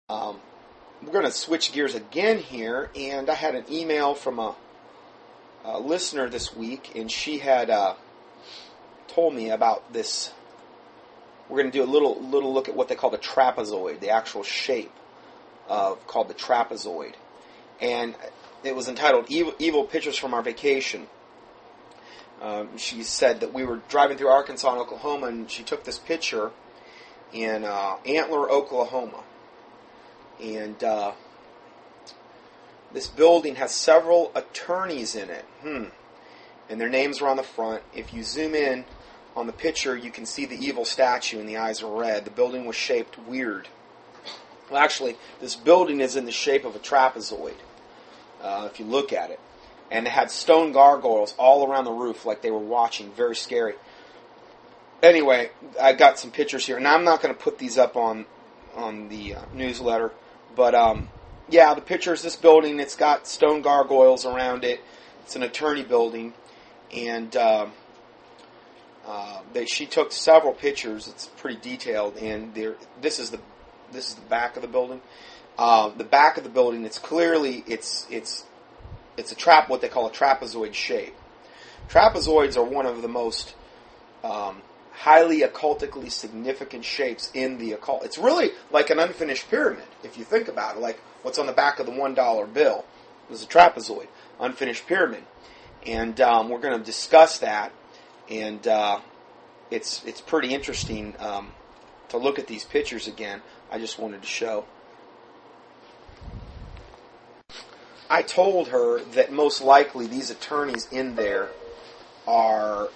We're going to switch gears again here, and I had an email from a listener this week, and she had told me about this. We're going to do a little look at what they call the trapezoid, the actual shape called the trapezoid. And it was entitled Evil Pictures from Our Vacation. She said that we were driving through Arkansas and Oklahoma, and she took this picture in Antler, Oklahoma. And this building has several attorneys in it. And their names are on the front. If you zoom in on the picture, you can see the evil statue and the eyes are red. The building was shaped weird. Well, actually, this building is in the shape of a trapezoid, if you look at it. And it had stone gargoyles all around the roof like they were watching. Very scary. Anyway, I got some pictures here. And I'm not going to put these up on the newsletter. But, yeah, the pictures, this building, it's got stone gargoyles around it. It's an attorney building. And she took several pictures. It's pretty detailed. And this is the back of the building. The back of the building, it's clearly, it's what they call a trapezoid shape. Trapezoids are one of the most highly occultically significant shapes in the occult. It's really like an unfinished pyramid, if you think about it. Like what's on the back of the $1 bill is a trapezoid, unfinished pyramid. And we're going to discuss that. And it's pretty interesting to look at these pictures again. I just wanted to show. I told her that most likely these attorneys in there are,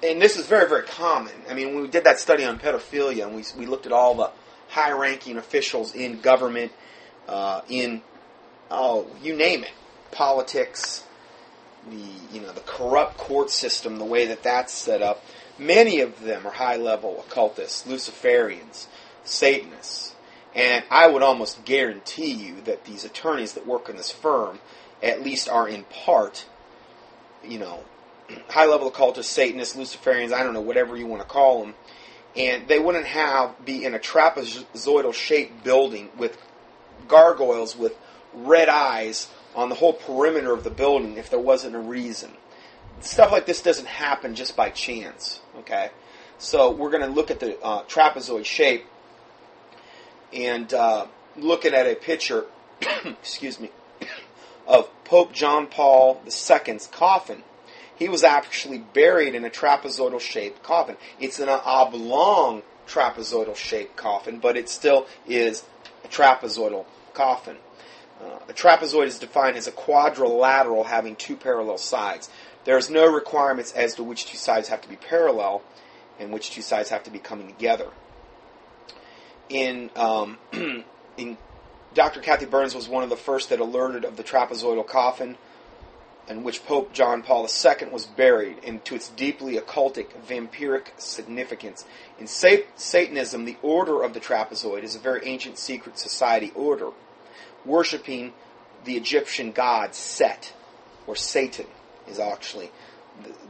and this is very, very common. I mean, when we did that study on pedophilia, and we looked at all the high-ranking officials in government, you name it, politics, the corrupt court system, the way that's set up. Many of them are high-level occultists, Luciferians, Satanists. And I would almost guarantee you that these attorneys that work in this firm at least are in part, high-level occultists, Satanists, Luciferians, I don't know, whatever you want to call them. And they wouldn't be in a trapezoidal-shaped building with gargoyles with red eyes on the whole perimeter of the building if there wasn't a reason. Stuff like this doesn't happen just by chance, okay? So we're going to look at the trapezoid shape and looking at a picture, excuse me, of Pope John Paul II's coffin. He was actually buried in a trapezoidal-shaped coffin. It's an oblong trapezoidal-shaped coffin, but it still is a trapezoidal coffin. A trapezoid is defined as a quadrilateral having two parallel sides. There's no requirements as to which two sides have to be parallel and which two sides have to be coming together. In Dr. Cathy Burns was one of the first that alerted of the trapezoidal coffin in which Pope John Paul II was buried, and to its deeply occultic, vampiric significance. In Satanism, the order of the trapezoid is a very ancient secret society order, worshipping the Egyptian god Set, or Satan is actually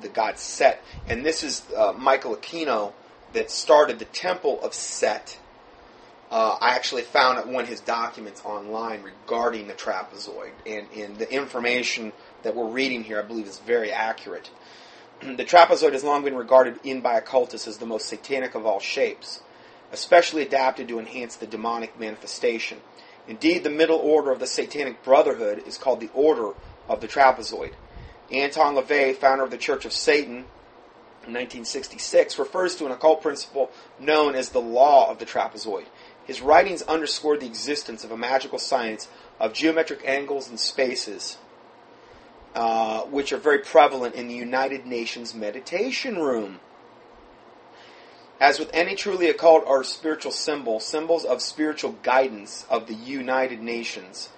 the god Set. And this is Michael Aquino that started the Temple of Set. I actually found one of his documents online regarding the trapezoid, and the information that we're reading here, I believe, is very accurate. The trapezoid has long been regarded by occultists as the most satanic of all shapes, especially adapted to enhance the demonic manifestation. Indeed, the middle order of the Satanic Brotherhood is called the Order of the Trapezoid. Anton LaVey, founder of the Church of Satan, in 1966, refers to an occult principle known as the Law of the Trapezoid. His writings underscored the existence of a magical science of geometric angles and spaces, which are very prevalent in the United Nations meditation room. As with any truly occult or spiritual symbols of spiritual guidance of the United Nations,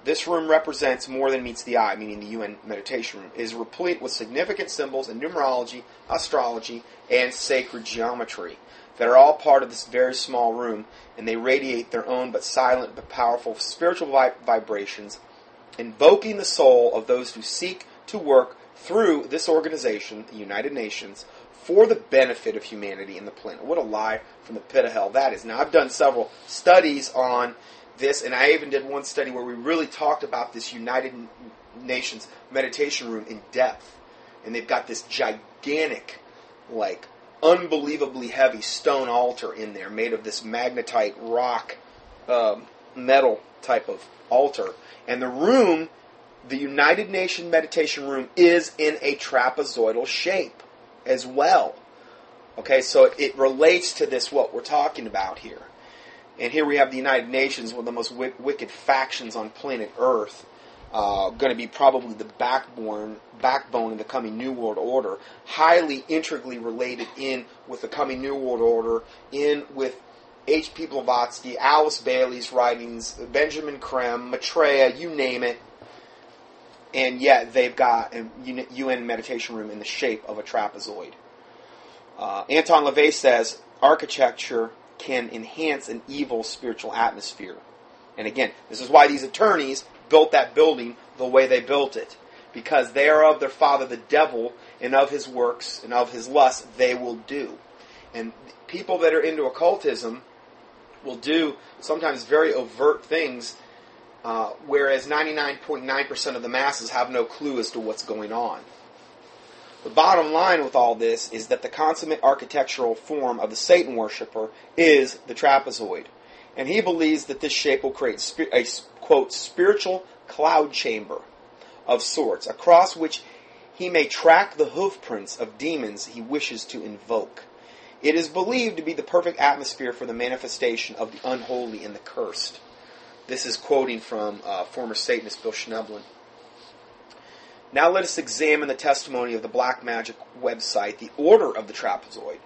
this room represents more than meets the eye, meaning the UN meditation room. It is replete with significant symbols in numerology, astrology, and sacred geometry that are all part of this very small room, and they radiate their own but silent but powerful spiritual vibrations, invoking the soul of those who seek to work through this organization, the United Nations, for the benefit of humanity and the planet. What a lie from the pit of hell that is. Now, I've done several studies on this, and I even did one study where we really talked about this United Nations meditation room in depth. And they've got this gigantic, like, unbelievably heavy stone altar in there made of this magnetite rock metal type of altar. And the room, the United Nations meditation room, is in a trapezoidal shape as well. Okay, so it relates to this, what we're talking about here. And here we have the United Nations, one of the most wicked factions on planet Earth, going to be probably the backbone of the coming New World Order, highly integrally related in with the coming New World Order, in with H.P. Blavatsky, Alice Bailey's writings, Benjamin Creme, Maitreya, you name it. And yet they've got a UN meditation room in the shape of a trapezoid. Anton LaVey says, architecture can enhance an evil spiritual atmosphere. And again, this is why these attorneys built that building the way they built it. Because they are of their father the devil, and of his works, and of his lusts they will do. And people that are into occultism will do sometimes very overt things, whereas 99.9% of the masses have no clue as to what's going on. The bottom line with all this is that the consummate architectural form of the Satan worshipper is the trapezoid. And he believes that this shape will create a, quote, spiritual cloud chamber of sorts, across which he may track the hoofprints of demons he wishes to invoke. It is believed to be the perfect atmosphere for the manifestation of the unholy and the cursed. This is quoting from former Satanist Bill Schnoebelen. Now let us examine the testimony of the black magic website, the Order of the Trapezoid.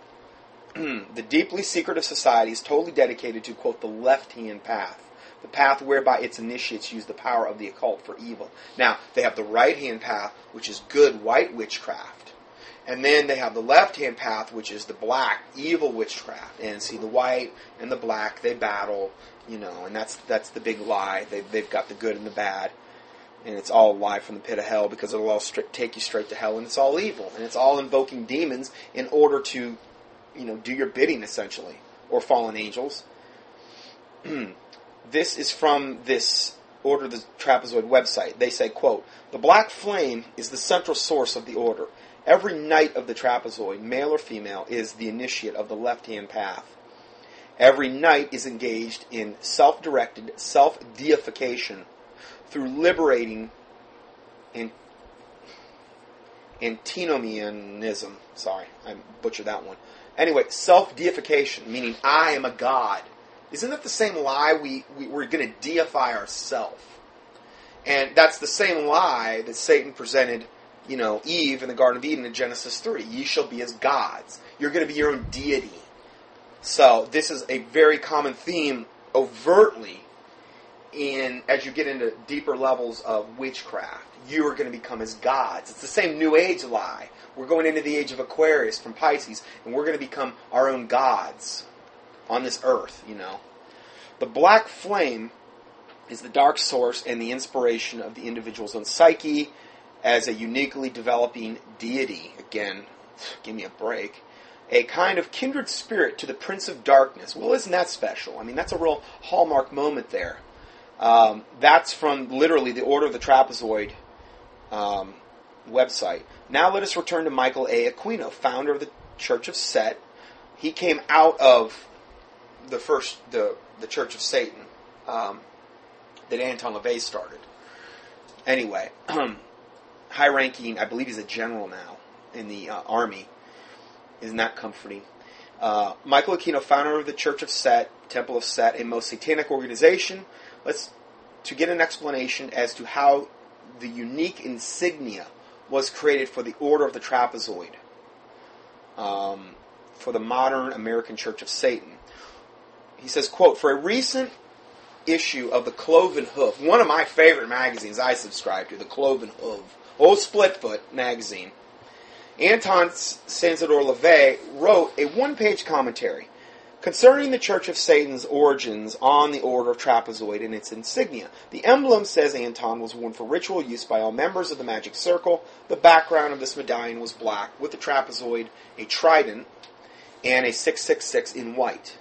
The deeply secretive society is totally dedicated to, quote, the left-hand path. The path whereby its initiates use the power of the occult for evil. Now, they have the right-hand path, which is good white witchcraft. And then they have the left-hand path, which is the black, evil witchcraft. And see, the white and the black, they battle, and that's the big lie. They've got the good and the bad. And it's all a lie from the pit of hell, because it'll all take you straight to hell, and it's all evil. And it's all invoking demons in order to, do your bidding, essentially. Or fallen angels. This is from this Order of the Trapezoid website. They say, quote, the black flame is the central source of the order. Every knight of the trapezoid, male or female, is the initiate of the left-hand path. Every knight is engaged in self-directed self-deification through liberating antinomianism. Sorry, I butchered that one. Anyway, self-deification, meaning I am a god. Isn't that the same lie? We're going to deify ourselves. And that's the same lie that Satan presented, Eve in the Garden of Eden in Genesis 3. Ye shall be as gods. You're going to be your own deity. So this is a very common theme overtly as you get into deeper levels of witchcraft. You are going to become as gods. It's the same New Age lie. We're going into the age of Aquarius from Pisces, and we're going to become our own gods on this earth, The black flame is the dark source and the inspiration of the individual's own psyche as a uniquely developing deity. Again, give me a break. A kind of kindred spirit to the Prince of Darkness. Well, isn't that special? I mean, that's a real hallmark moment there. That's from literally the Order of the Trapezoid website. Now let us return to Michael A. Aquino, founder of the Church of Set. He came out of the Church of Satan that Anton LaVey started. Anyway, high-ranking, I believe he's a general now in the Army. Isn't that comforting? Michael Aquino, founder of the Church of Set, Temple of Set, a most satanic organization. To get an explanation as to how the unique insignia was created for the Order of the Trapezoid, for the modern American Church of Satan. He says, quote, for a recent issue of the Cloven Hoof, one of my favorite magazines I subscribe to, the Cloven Hoof, old Splitfoot magazine, Anton LaVey wrote a one-page commentary Concerning the Church of Satan's origins on the Order of Trapezoid and its insignia, the emblem, says Anton, was worn for ritual use by all members of the magic circle. The background of this medallion was black, with the trapezoid, a trident, and a 666 in white.